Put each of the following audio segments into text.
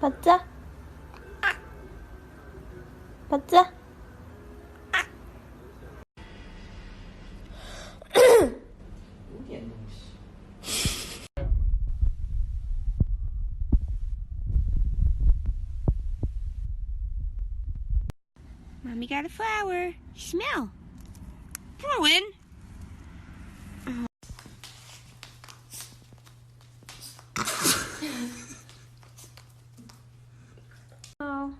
받자. 받자. Mommy got a flower. Smell. Bruin. Oh.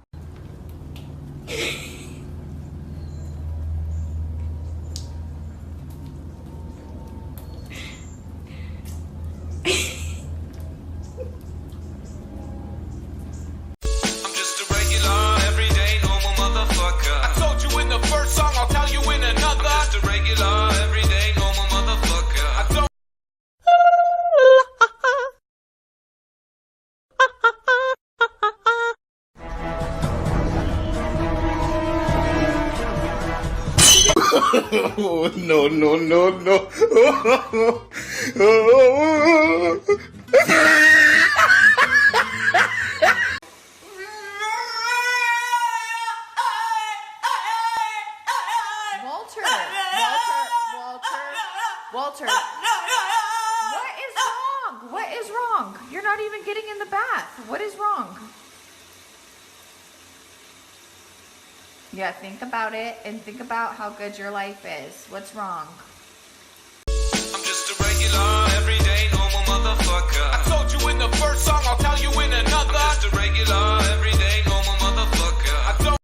Oh, no, no, no, no. Walter. What is wrong? What is wrong? You're not even getting in the bath. What is wrong? Yeah, think about it and think about how good your life is. What's wrong? I'm just a regular, everyday, normal motherfucker. I told you in the first song, I'll tell you in another. I'm just a regular, everyday, normal motherfucker. I don't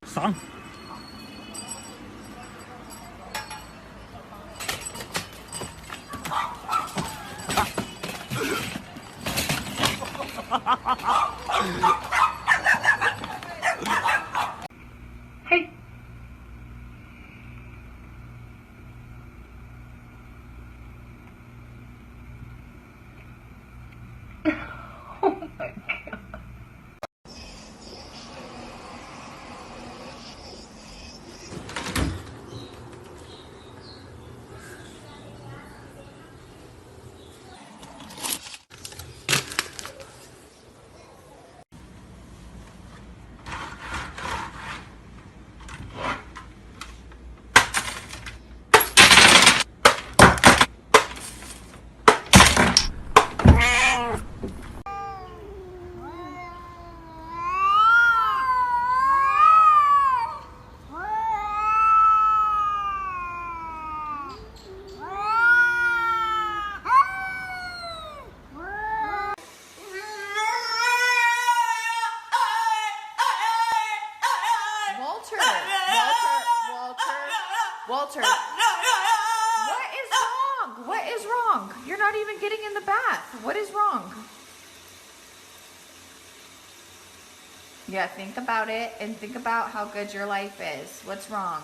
Song. Hey. Oh my God. Walter. What is wrong? What is wrong? You're not even getting in the bath. What is wrong? Yeah, think about it and think about how good your life is. What's wrong?